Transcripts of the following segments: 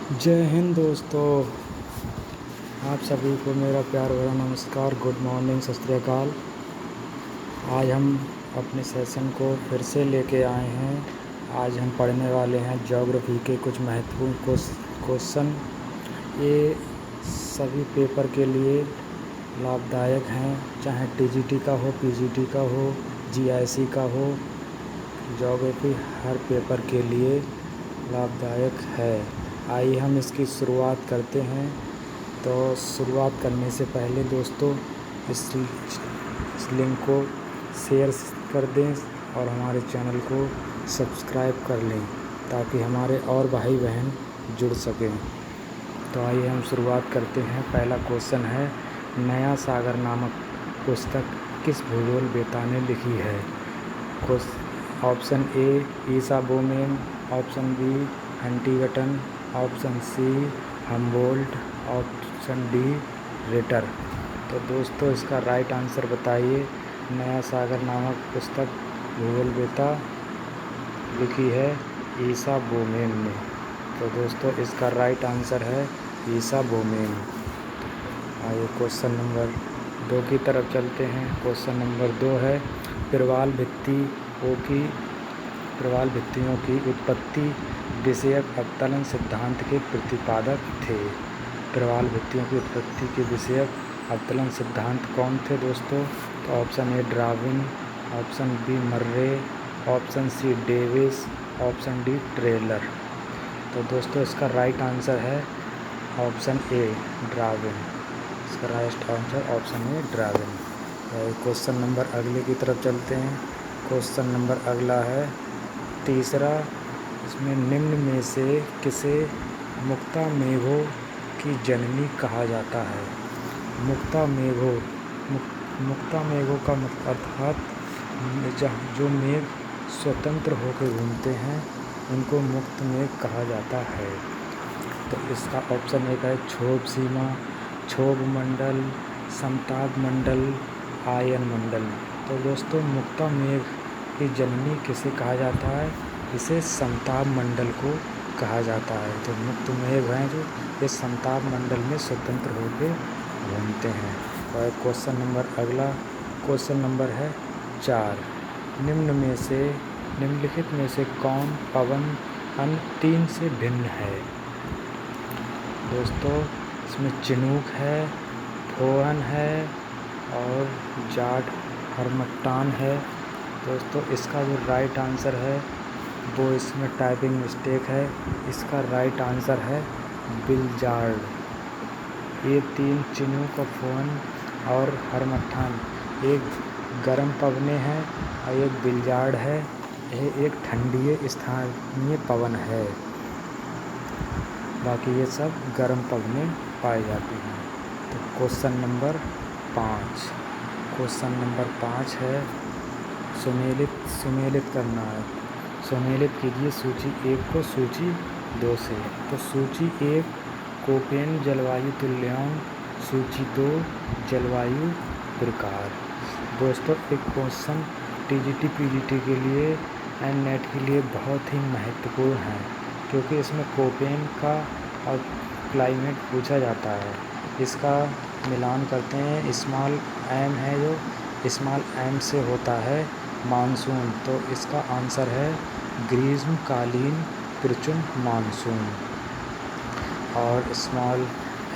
जय हिंद दोस्तों। आप सभी को मेरा प्यार भरा नमस्कार, गुड मॉर्निंग, सत श्री अकाल। आज हम अपने सेशन को फिर से लेके आए हैं। आज हम पढ़ने वाले हैं ज्योग्राफी के कुछ महत्वपूर्ण क्वेश्चन। ये सभी पेपर के लिए लाभदायक हैं, चाहे टीजीटी का हो, पीजीटी का हो, जीआईसी का हो। ज्योग्राफी हर पेपर के लिए लाभदायक है। आइए हम इसकी शुरुआत करते हैं। तो शुरुआत करने से पहले दोस्तों इस लिंक को शेयर कर दें और हमारे चैनल को सब्सक्राइब कर लें ताकि हमारे और भाई बहन जुड़ सकें। तो आइए हम शुरुआत करते हैं। पहला क्वेश्चन है, नया सागर नामक पुस्तक किस भूगोल वेता ने लिखी है? Option A Isaiah Bowman, option B Huntington, option C Humboldt, option D Ritter. तो दोस्तों इसका राइट आंसर बताइए। नया सागर नामक पुस्तक भूगोल वेता लिखी है ईसा बोमेन ने। तो दोस्तों इसका राइट आंसर है ईसा बोमेन। आइए क्वेश्चन नंबर 2 की तरफ चलते हैं। क्वेश्चन नंबर 2 है, प्रवाल भित्तियों की उत्पत्ति विषयक अवतरण सिद्धांत के प्रतिपादक थे। प्रवाल भित्तियों की उत्पत्ति के विषयक अवतरण सिद्धांत कौन थे दोस्तों? तो option A Darwin, option B Murray, option C Davis, option D Taylor. तो दोस्तों इसका राइट आंसर है ऑप्शन ए डार्विन। इसका right answer option A Darwin. Question number अगले की तरफ चलते हैं। क्वेश्चन नंबर अगला है तीसरा, इसमें निम्न में से किसे मुक्तामेघों की जननी कहा जाता है? मुक्तामेघों का अर्थात जो मेघ स्वतंत्र होकर घूमते हैं उनको मुक्त मेघ कहा जाता है। तो इसका ऑप्शन एक है क्षोभ सीमा, क्षोभ मंडल, समताप मंडल, आयन मंडल। तो दोस्तों मुक्तामेघ की जननी किसे कहा जाता है? इसे समताप मंडल को कहा जाता है। तो मुक्त मेघ हैं जो ये समताप मंडल में स्वतंत्र होकर घूमते हैं। और क्वेश्चन नंबर अगला क्वेश्चन नंबर है 4, निम्नलिखित में से कौन पवन अन्य 3 से भिन्न है? दोस्तों इसमें चिनूक है, फोहन है और जाट हरमट्टान है। दोस्तों इसका जो राइट आंसर है वो इसमें टाइपिंग मिस्टेक है। इसका राइट आंसर है बिलजार्ड। ये 3 चिनूक, फोहन और हरमट्टान एक गर्म पवने हैं और एक बिलजार्ड है। यह एक ठंडी स्थानीय पवन है। बाकी ये सब गर्म पवने पाई जाती हैं। तो क्वेश्चन नंबर 5 है, सुमेलित करना है। सुमेलित कीजिए सूची 1 को सूची 2 से। तो सूची 1 कोपेन जलवायु तुल्यांक, सूची 2 जलवायु प्रकार। दोस्तों एक क्वेश्चन टीजीटी पीजीटी के लिए एंड नेट के लिए बहुत ही महत्वपूर्ण है क्योंकि इसमें कोपेन का और क्लाइमेट पूछा जाता है। इसका मिलान करते हैं। स्मॉल एम है जो स्मॉल एम से होता है मानसून। तो इसका आंसर है ग्रीष्मकालीन प्रचंड मानसून। और स्मॉल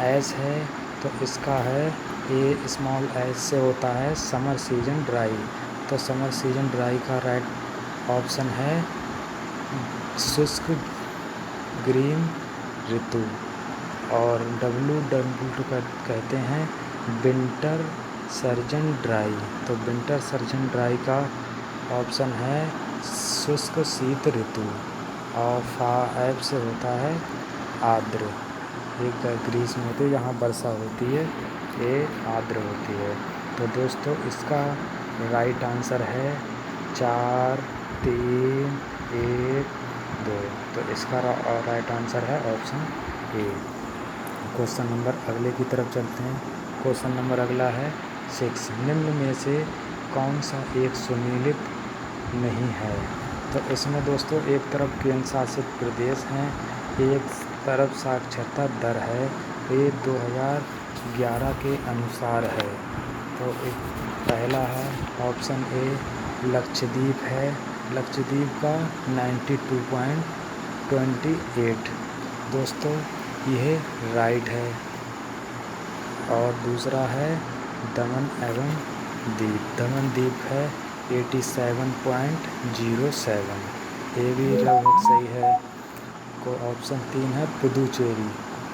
एस है तो इसका है ये स्मॉल एस से होता है समर सीजन ड्राई। तो समर सीजन ड्राई का राइट ऑप्शन है शुष्क ग्रीन ऋतु। और डब्ल्यू कहते हैं विंटर सर्जन ड्राई। तो विंटर सर्जन ड्राई का ऑप्शन है शुष्क शीत ऋतु। और फाइव से होता है आर्द्र। एक ग्रीष्म होती है जहाँ वर्षा होती है, ये आर्द्र होती है। तो दोस्तों इसका राइट आंसर है 4, 3, 1, 2। तो इसका राइट आंसर है ऑप्शन ए। क्वेश्चन नंबर अगले की तरफ चलते हैं। क्वेश्चन नंबर अगला है 6, निम्न में से कौन सा एक सुमेलित नहीं है? तो इसमें दोस्तों एक तरफ केंद्र शासित प्रदेश हैं, एक तरफ साक्षरता दर है, ये 2011 के अनुसार है। तो एक पहला है ऑप्शन ए लक्षद्वीप है, लक्षद्वीप का 92.28 दोस्तों यह राइट है। और दूसरा है दमन एवं दीप, दमन द्वीप है 87.07, ये भी लगभग सही है। को ऑप्शन 3 है पुदुचेरी,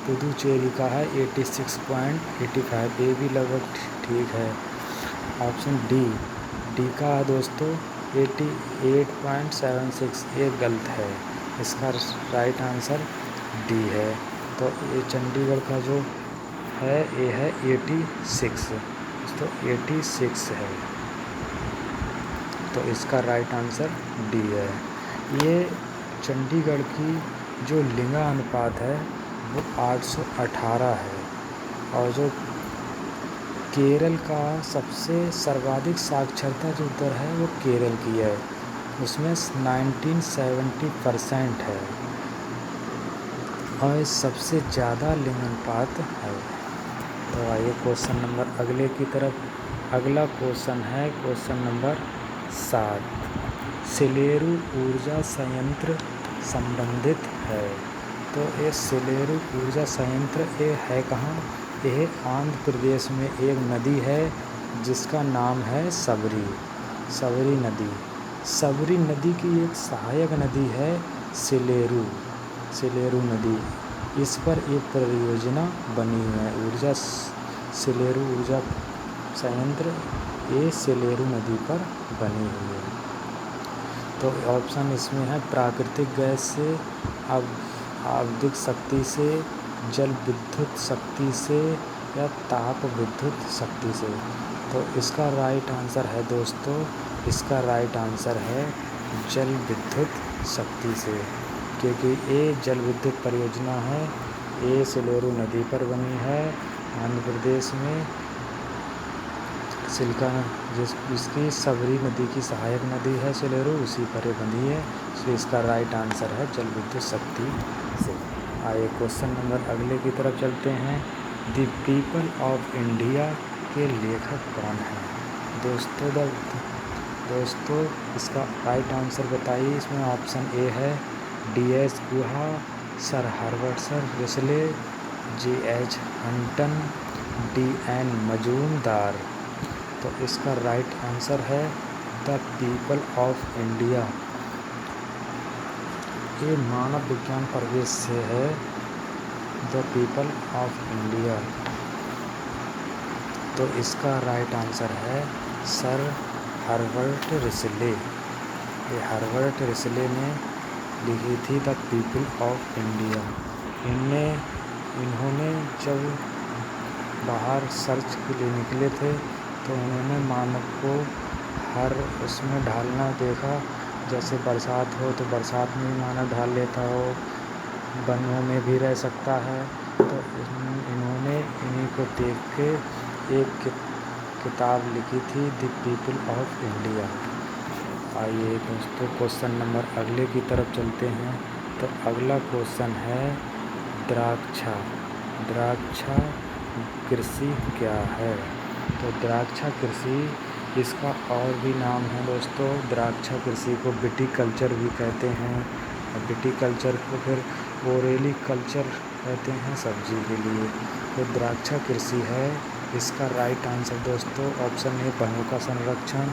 पुदुचेरी का है 86.85, ये भी लगभग ठीक है। ऑप्शन डी का है दोस्तों 88.76, ये गलत है, इसका राइट आंसर डी है। तो ये चंडीगढ़ का जो है ये है 86, तो 86 है, तो इसका राइट आंसर डी है। ये चंडीगढ़ की जो लिंगानुपात है वो 818 है, और जो केरल का सबसे सर्वाधिक साक्षरता जो दर है वो केरल की है, उसमें 1970% है, और सबसे ज़्यादा लिंगानुपात है। तो आइए क्वेश्चन नंबर अगले की तरफ। अगला क्वेश्चन है क्वेश्चन नंबर 7, सिलेरू ऊर्जा संयंत्र संबंधित है। तो ये सिलेरू ऊर्जा संयंत्र ये है कहाँ? यह आंध्र प्रदेश में एक नदी है जिसका नाम है सबरी, सबरी नदी। सबरी नदी की एक सहायक नदी है सिलेरू, सिलेरू नदी। इस पर एक परियोजना बनी हुई है, ऊर्जा सिलेरू ऊर्जा संयंत्र, ये सिलेरू नदी पर बनी हुई है। तो ऑप्शन इसमें है प्राकृतिक गैस से, आवधिक शक्ति से, जल विद्युत शक्ति से, या ताप विद्युत शक्ति से। तो इसका राइट आंसर है दोस्तों, इसका राइट आंसर है जल विद्युत शक्ति से, क्योंकि ये जल विद्युत परियोजना है, ये सिलेरू नदी पर बनी है आंध्र प्रदेश में, जिसकी सबरी नदी की सहायक नदी है सिलेरू, उसी पर बनी है, इसलिए इसका राइट आंसर है जल विद्युत शक्ति से। आइए क्वेश्चन नंबर अगले की तरफ चलते हैं। द पीपल ऑफ इंडिया के लेखक कौन हैं? दोस्तों इसका राइट आंसर बताइए। इसमें ऑप्शन ए है D.S. गुहा, सर हर्बर्ट रिसले, J.H. हंटन, D.N. मजूमदार। तो इसका राइट आंसर है द पीपल ऑफ इंडिया, ये मानव विज्ञान प्रवेश से है, द पीपल ऑफ इंडिया। तो इसका राइट आंसर है सर हर्बर्ट रिसले, ये हर्बर्ट रिसले ने लिखी थी द पीपल ऑफ इंडिया। इन्होंने जब बाहर सर्च के लिए निकले थे तो उन्होंने मानव को हर उसमें ढालना देखा, जैसे बरसात हो तो बरसात में भी मानव ढाल लेता हो, वनों में भी रह सकता है। तो इन्होंने इन्हीं को देख के एक किताब लिखी थी द पीपल ऑफ इंडिया। आइए दोस्तों क्वेश्चन नंबर अगले की तरफ चलते हैं। तो अगला क्वेश्चन है द्राक्षा, द्राक्षा कृषि क्या है? तो द्राक्षा कृषि, इसका और भी नाम है दोस्तों, द्राक्षा कृषि को विटीकल्चर भी कहते हैं, और विटीकल्चर को फिर ओरेली कल्चर कहते हैं सब्जी के लिए। तो द्राक्षा कृषि है, इसका राइट आंसर दोस्तों ऑप्शन ए वनों का संरक्षण,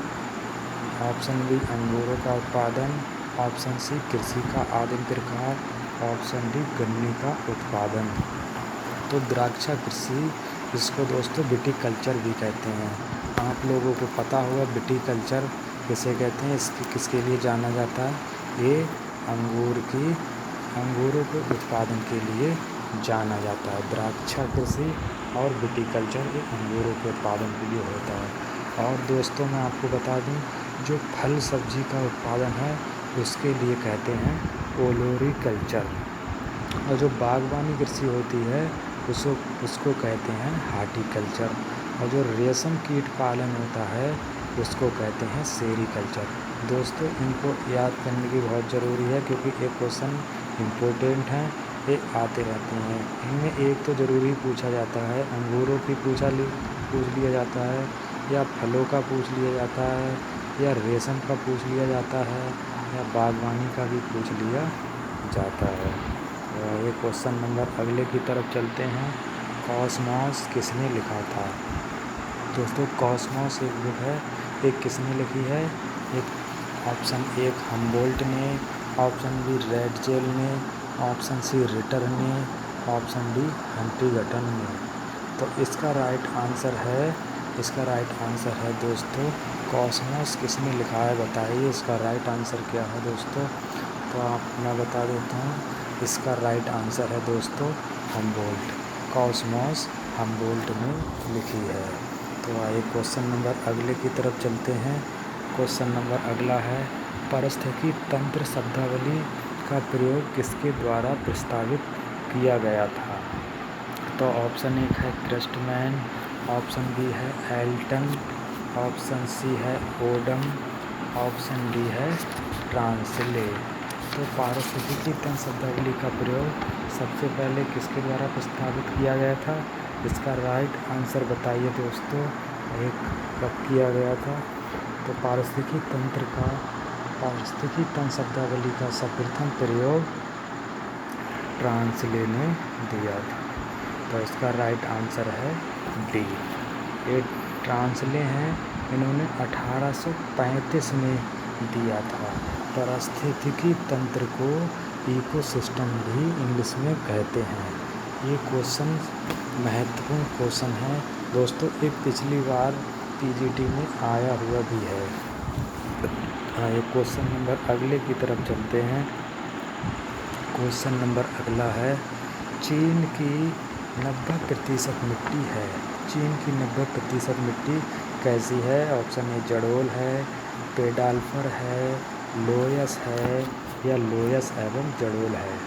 ऑप्शन बी अंगूरों का उत्पादन, ऑप्शन सी कृषि का आदिम प्रकार, ऑप्शन डी गन्ने का उत्पादन। तो द्राक्षा कृषि, इसको दोस्तों विटीकल्चर भी कहते हैं। आप लोगों को पता होगा विटीकल्चर किसे कहते हैं, इसकी किसके लिए जाना जाता है? ये अंगूरों के उत्पादन के लिए जाना जाता है। द्राक्षा कृषि और विटीकल्चर ये अंगूरों के उत्पादन के लिए होता है। और दोस्तों मैं आपको बता दूं, जो फल सब्जी का उत्पादन है उसके लिए कहते हैं ओलोरीकल्चर, और जो बागवानी कृषि होती है उसको कहते हैं हार्टिकल्चर, और जो रेशम कीट पालन होता है उसको कहते हैं सेरीकल्चर। दोस्तों इनको याद करने की बहुत ज़रूरी है, क्योंकि ये क्वेश्चन इम्पोर्टेंट हैं, ये आते रहते हैं। इनमें एक तो ज़रूरी पूछा जाता है, अंगूरों की पूछ लिया जाता है, या फलों का पूछ लिया जाता है, या रेशम का पूछ लिया जाता है, या बागवानी का भी पूछ लिया जाता है। तो ये क्वेश्चन नंबर अगले की तरफ चलते हैं। कॉस्मॉस किसने लिखा था? दोस्तों कॉस्मॉस एक बुक है, एक किसने लिखी है? एक ऑप्शन एक हमबोल्ट ने, ऑप्शन बी रेडजेल ने, ऑप्शन सी रिटर ने, ऑप्शन डी हंटिंगटन ने। तो इसका राइट आंसर है दोस्तों कॉस्मॉस किसने लिखा है, बताइए इसका राइट आंसर क्या है दोस्तों। तो मैं बता देता हूँ, इसका राइट आंसर है दोस्तों हमबोल्ट। कॉस्मॉस हमबोल्ट ने लिखी है। तो आइए क्वेश्चन नंबर अगले की तरफ चलते हैं। क्वेश्चन नंबर अगला है, पारिस्थितिकी तंत्र शब्दावली का प्रयोग किसके द्वारा प्रस्तावित किया गया था? तो ऑप्शन एक है क्रिस्टमैन, ऑप्शन बी है एल्टन, ऑप्शन सी है ओडम, ऑप्शन डी है ट्रांसले। तो पारिस्थितिकी तंत्र शब्दावली का प्रयोग सबसे पहले किसके द्वारा प्रस्तावित किया गया था? इसका राइट आंसर बताइए दोस्तों, एक कब किया गया था? तो पारिस्थितिकी तंत्र शब्दावली का सर्वप्रथम प्रयोग ट्रांसले ने दिया था। तो इसका राइट आंसर है डी। ये ट्रांसले हैं, इन्होंने 1835 में दिया था। पारिस्थितिकी तंत्र को इकोसिस्टम भी इंग्लिश में कहते हैं। ये क्वेश्चन महत्वपूर्ण क्वेश्चन है दोस्तों, एक पिछली बार पीजीटी में आया हुआ भी है। आइए क्वेश्चन नंबर अगले की तरफ चलते हैं। क्वेश्चन नंबर अगला है, चीन की 90% मिट्टी है। चीन की 90% मिट्टी कैसी है? ऑप्शन ए जड़ोल है, पेडाल्फर है, लोयस है, या लोयस एवं जड़ोल है।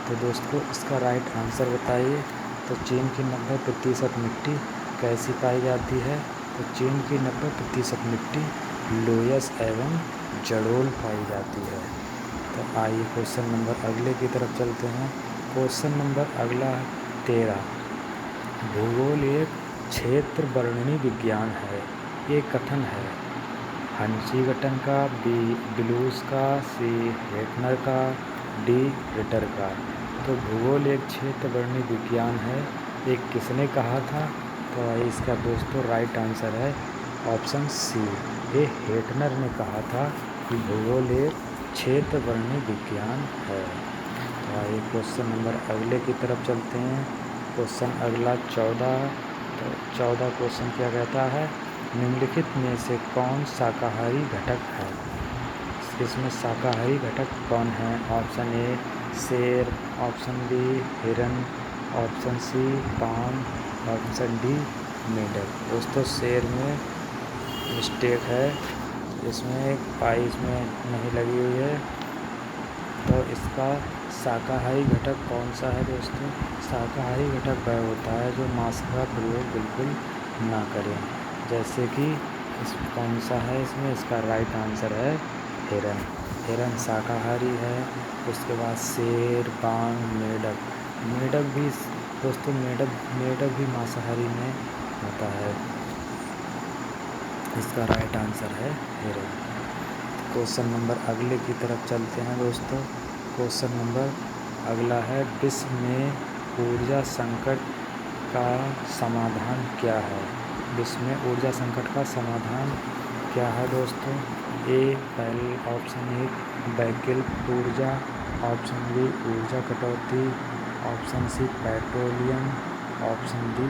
तो दोस्तों इसका राइट आंसर बताइए। तो चीन की 90% मिट्टी कैसी पाई जाती है? तो चीन की 90% मिट्टी लोयस एवं जड़ोल पाई जाती है। तो आइए क्वेश्चन नंबर अगले की तरफ चलते हैं। क्वेश्चन नंबर अगला 13, भूगोल एक क्षेत्र वर्णनी विज्ञान है। ये कथन है हंटिंगटन का, बी ब्लूस का, सी हेटनर का, डी रिटर का। तो भूगोल एक क्षेत्र वर्णनी विज्ञान है, एक किसने कहा था? तो इसका दोस्तों राइट आंसर है ऑप्शन सी, ये हेटनर ने कहा था कि भूगोल एक क्षेत्र वर्णनी विज्ञान है। तो आइए क्वेश्चन नंबर अगले की तरफ चलते हैं। क्वेश्चन अगला 14। तो 14 क्वेश्चन क्या कहता है, निम्नलिखित में से कौन शाकाहारी घटक है? इसमें शाकाहारी घटक कौन है? ऑप्शन ए शेर, ऑप्शन बी हिरन, option C palm, option D मेंढक। दोस्तों शेर में मिस्टेक है, इसमें एक पाई इसमें नहीं लगी हुई है। तो इसका शाकाहारी घटक कौन सा है दोस्तों? शाकाहारी घटक वह होता है जो मांस का प्रयोग बिल्कुल ना करें, जैसे कि इस कौन सा है इसमें? इसका राइट आंसर है हिरन। हिरन शाकाहारी है। उसके बाद शेर, बाघ, मेढक भी दोस्तों मेढक भी मांसाहारी में होता है। इसका राइट आंसर है हिरन। क्वेश्चन नंबर अगले की तरफ चलते हैं दोस्तों। क्वेश्चन नंबर अगला है, विश्व में ऊर्जा संकट का समाधान क्या है? विश्व में ऊर्जा संकट का समाधान क्या है दोस्तों? ए पहले ऑप्शन ए वैकल्पिक ऊर्जा, ऑप्शन बी ऊर्जा कटौती, option C petroleum, option D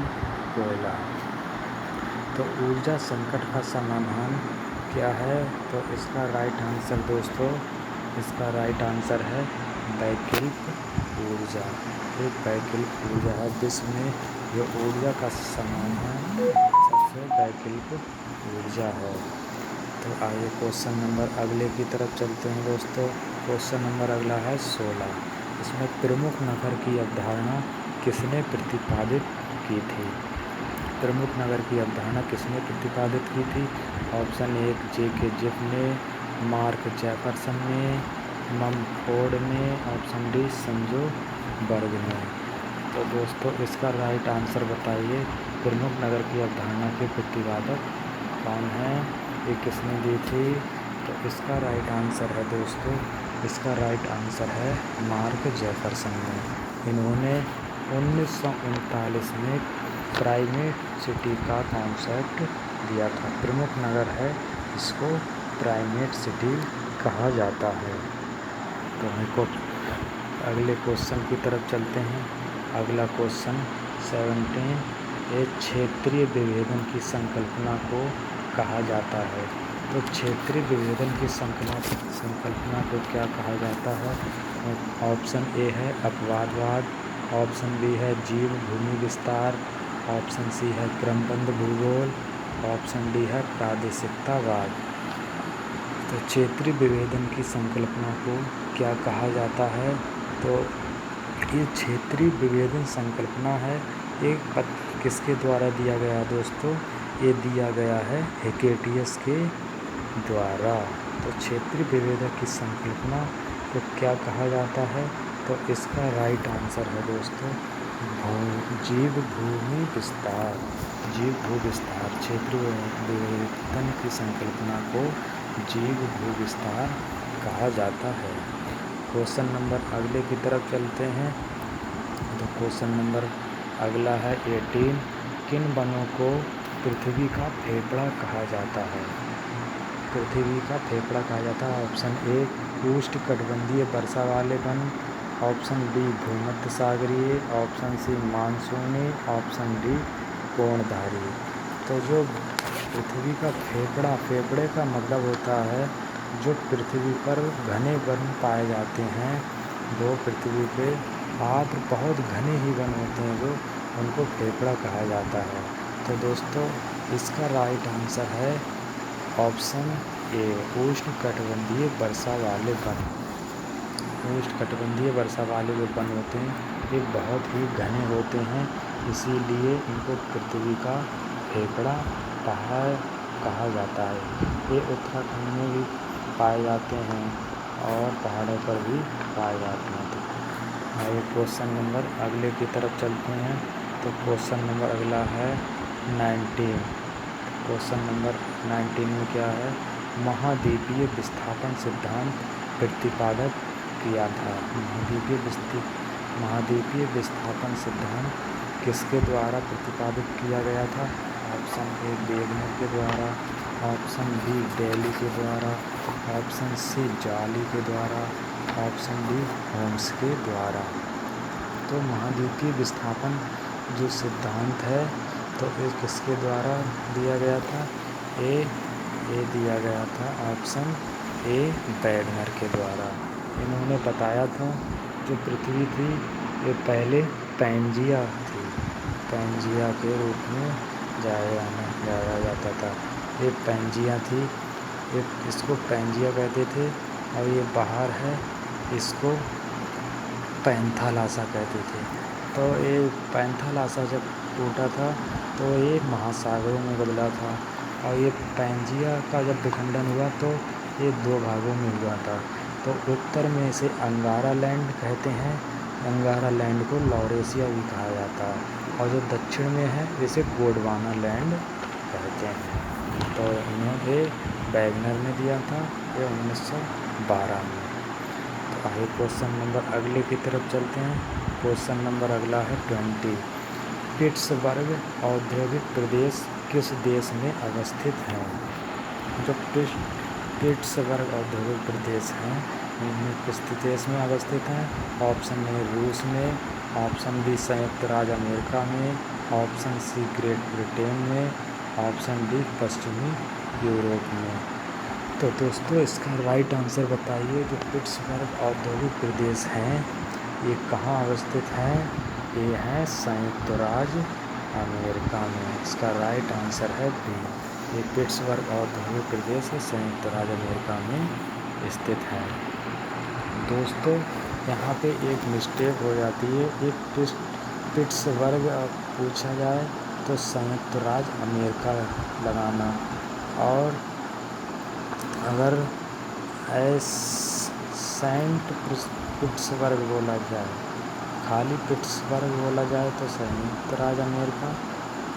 कोयला। तो ऊर्जा संकट का समाधान क्या है? तो इसका राइट आंसर दोस्तों, इसका राइट आंसर है वैकल्पिक ऊर्जा। एक वैकल्पिक ऊर्जा है, विश्व में जो ऊर्जा का समाधान सबसे वैकल्पिक ऊर्जा है। तो आइए क्वेश्चन नंबर अगले की तरफ चलते हैं दोस्तों। क्वेश्चन नंबर अगला है 16। इसमें प्रमुख नगर की अवधारणा किसने प्रतिपादित की थी? प्रमुख नगर की अवधारणा किसने प्रतिपादित की थी? ऑप्शन एक जे.के. जेफ ने, मार्क जैफरसन ने, ममफोर्ड ने, ऑप्शन डी संजो वर्ग में। तो दोस्तों इसका राइट आंसर बताइए। प्रमुख नगर की अवधारणा के प्रतिपादक कौन है? ये किसने दी थी? तो इसका राइट आंसर है दोस्तों, इसका राइट आंसर है मार्क जेफरसन ने। इन्होंने 1939 में प्राइमेट सिटी का कॉन्सेप्ट दिया था। प्रमुख नगर है, इसको प्राइमेट सिटी कहा जाता है। तो हमको अगले क्वेश्चन की तरफ चलते हैं। अगला क्वेश्चन 17 एक क्षेत्रीय विभेदन की संकल्पना को कहा जाता है। तो क्षेत्रीय विभेदन की संकल्पना को क्या कहा जाता है? ऑप्शन ए है अपवादवाद, ऑप्शन बी है जीव भूमि विस्तार, ऑप्शन सी है क्रमबद्ध भूगोल, ऑप्शन डी है प्रादेशिकतावाद। तो क्षेत्रीय विभेदन की संकल्पना को क्या कहा जाता है? तो ये क्षेत्रीय विभेदन संकल्पना है, एक किसके द्वारा दिया गया दोस्तों? ये दिया गया है हेकेटियस के द्वारा। तो क्षेत्रीय विभेदन की संकल्पना को क्या कहा जाता है? तो इसका राइट आंसर है दोस्तों जीव भूमि विस्तार। जीव भू विस्तार क्षेत्रीय विभेदन की संकल्पना को जीव भू विस्तार कहा जाता है। क्वेश्चन नंबर अगले की तरफ चलते हैं। तो क्वेश्चन नंबर अगला है 18 किन वनों को पृथ्वी का फेफड़ा कहा जाता है? पृथ्वी का फेफड़ा कहा जाता है। ऑप्शन ए उष्णकटिबंधीय वर्षा वाले वन, ऑप्शन बी भूमध्य सागरीय, ऑप्शन सी मानसूनी, ऑप्शन डी कोणधारी। तो जो पृथ्वी का फेफड़े का मतलब होता है जो पृथ्वी पर घने वन पाए जाते हैं, वो पृथ्वी पे आर्द्र बहुत घने ही वन होते हैं, जो उनको फेफड़ा कहा जाता है। तो दोस्तों इसका राइट आंसर है ऑप्शन ए उष्णकटिबंधीय वर्षा वाले वन। उष्णकटिबंधीय वर्षा वाले जो वन होते हैं ये बहुत ही घने होते हैं, इसीलिए इनको पृथ्वी का फेफड़ा कहा जाता है। ये उत्तराखंड में भी पाए जाते हैं और पहाड़ों पर भी पाए जाते हैं। तो आइए क्वेश्चन नंबर अगले की तरफ चलते हैं। तो क्वेश्चन नंबर अगला है 19। क्वेश्चन नंबर 19 में क्या है? महाद्वीपीय विस्थापन सिद्धांत प्रतिपादक किया था। महाद्वीपीय विस्थापन सिद्धांत किसके द्वारा प्रतिपादित किया गया था? ऑप्शन ए वेगनर के द्वारा, ऑप्शन बी डेली के द्वारा, ऑप्शन सी जाली के द्वारा, ऑप्शन डी होम्स के द्वारा। तो महाद्वीपीय विस्थापन जो सिद्धांत है तो ये किसके द्वारा दिया गया था? ए दिया गया था ऑप्शन ए वेगनर के द्वारा। इन्होंने बताया था जो पृथ्वी थी ये पहले पैंजिया थी, पैंजिया के रूप में जाया जाता था। ये पैंजिया थी, इसको पैंजिया कहते थे, और ये बाहर है इसको पैंथालासा कहते थे। तो ये पैंथालासा जब टूटा था तो ये महासागरों में बदला था, और ये पैंजिया का जब विखंडन हुआ तो ये 2 भागों में हुआ था। तो उत्तर में इसे अंगारा लैंड कहते हैं, अंगारा लैंड को लॉरेशिया भी कहा जाता है, और जो दक्षिण में है इसे गोंडवाना लैंड कहते हैं। तो इन्होंने वेगनर ने दिया था ये 1912 में। तो आगे क्वेश्चन नंबर अगले की तरफ चलते हैं। क्वेश्चन नंबर अगला है 20 पिट्सबर्ग औद्योगिक प्रदेश किस देश में अवस्थित है? जो पिट्सबर्ग औद्योगिक प्रदेश हैं इनमें किस देश में अवस्थित हैं? ऑप्शन ए रूस में, ऑप्शन बी संयुक्त राज्य अमेरिका में, ऑप्शन सी ग्रेट ब्रिटेन में, ऑप्शन डी पश्चिमी यूरोप में। तो दोस्तों इसका राइट आंसर बताइए। जो पिट्सबर्ग औद्योगिक प्रदेश हैं ये कहाँ अवस्थित हैं? ये है संयुक्त राज्य अमेरिका में। इसका राइट आंसर है बी। ये पिट्सबर्ग औद्योगिक प्रदेश संयुक्त राज्य अमेरिका में स्थित है। दोस्तों यहाँ पे एक मिस्टेक हो जाती है, एक पिट्सबर्ग पूछा जाए तो संयुक्त राज्य अमेरिका लगाना, और अगर सेंट पिट्सबर्ग बोला जाए खाली पिट्सबर्ग बोला जाए तो संयुक्त राज्य अमेरिका,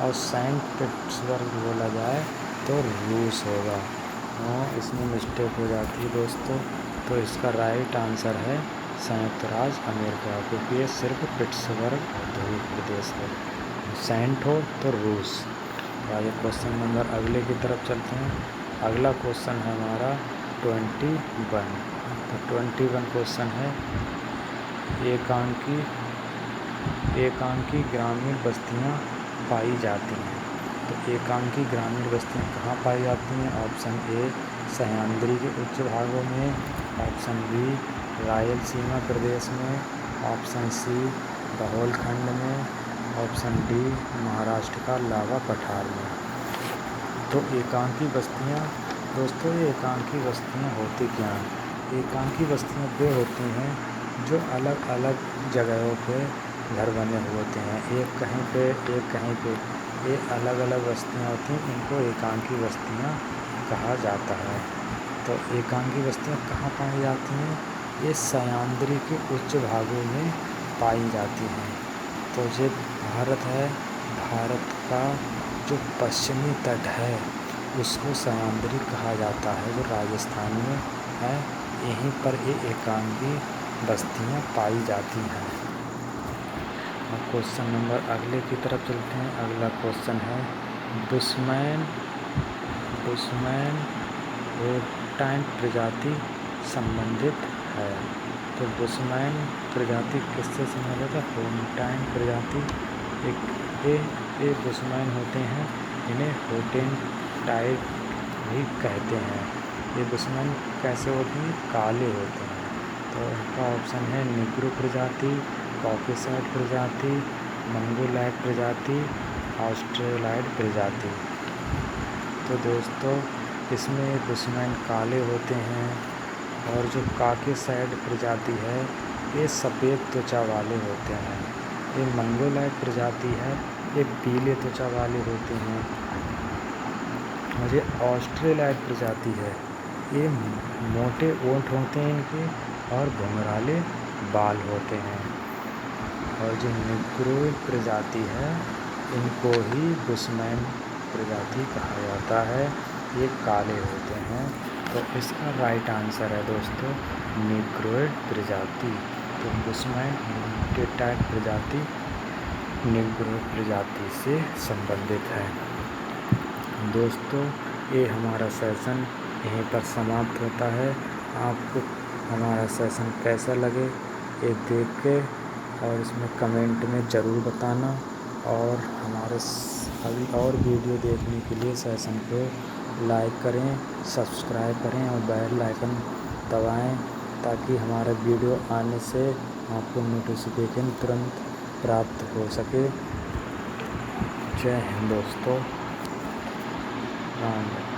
और सेंट पीटर्सबर्ग बोला जाए तो रूस होगा। इसमें मिस्टेक हो जाती है दोस्तों, तो इसका राइट आंसर है संयुक्त राज्य अमेरिका, क्योंकि ये सिर्फ पिट्सबर्ग ध्रुव प्रदेश है। सेंट हो तो रूस। तो आइए क्वेश्चन नंबर अगले की तरफ चलते हैं। अगला क्वेश्चन है हमारा 21। तो 21 क्वेश्चन है एकांकी ग्रामीण बस्तियाँ पाई जाती हैं। तो एकांकी ग्रामीण बस्तियाँ कहाँ पाई जाती हैं? ऑप्शन ए सह्याद्री के उच्च भागों में, ऑप्शन बी रायलसीमा प्रदेश में, ऑप्शन सी बघेलखंड में, ऑप्शन डी महाराष्ट्र का लावा पठार में। तो एकांकी बस्तियाँ दोस्तों, ये एकांकी बस्तियाँ होती क्या हैं? एकांकी बस्तियाँ वे होती हैं जो अलग अलग जगहों पे घर बने हुए होते हैं, एक कहीं पे एक कहीं पे, ये अलग अलग बस्तियाँ होती हैं, इनको एकांकी बस्तियाँ कहा जाता है। तो एकांकी बस्तियाँ कहाँ पाई जाती हैं? ये सह्याद्री के उच्च भागों में पाई जाती हैं। तो ये भारत है, भारत का जो पश्चिमी तट है उसको सह्याद्री कहा जाता है, जो राजस्थान में है। यहीं पर ये एकांकी बस्तियाँ पाई जाती हैं। अब क्वेश्चन नंबर अगले की तरफ चलते हैं। अगला क्वेश्चन है बुशमैन होर्टाइन प्रजाति संबंधित है। तो बुशमैन प्रजाति किससे संबंधित है? होर्टाइन प्रजाति। ये बुशमैन होते हैं, इन्हें होटेनटाइट भी कहते हैं। ये बुशमैन कैसे होते हैं? काले होते हैं। तो इनका ऑप्शन है निग्रो प्रजाति, कॉकेसॉइड प्रजाति, मंगोलाइड प्रजाति, ऑस्ट्रेलाइड प्रजाति। तो दोस्तों इसमें बुशमैन काले होते हैं, और जो कॉकेसॉइड प्रजाति है ये सफ़ेद त्वचा वाले होते हैं। ये मंगोलाइड प्रजाति है, ये पीले त्वचा वाले होते हैं। और ये ऑस्ट्रेलाइड प्रजाति है, ये मोटे ओंठ होते हैं इनके, और घुंघराले बाल होते हैं। और जो निग्रोइड प्रजाति है इनको ही बुशमैन प्रजाति कहा जाता है, ये काले होते हैं। तो इसका राइट आंसर है दोस्तों निग्रोइड प्रजाति। तो बुशमैन होर्टाइन प्रजाति निग्रोइड प्रजाति से संबंधित है। दोस्तों ये हमारा सेशन यहीं पर समाप्त होता है। आपको हमारा सेशन कैसा लगे ये देख के और इसमें कमेंट में ज़रूर बताना, और हमारे अभी और वीडियो देखने के लिए सेशन को लाइक करें, सब्सक्राइब करें और बेल आइकन दबाएं, ताकि हमारा वीडियो आने से आपको नोटिफिकेशन तुरंत प्राप्त हो सके। जय हिंद दोस्तों। राम।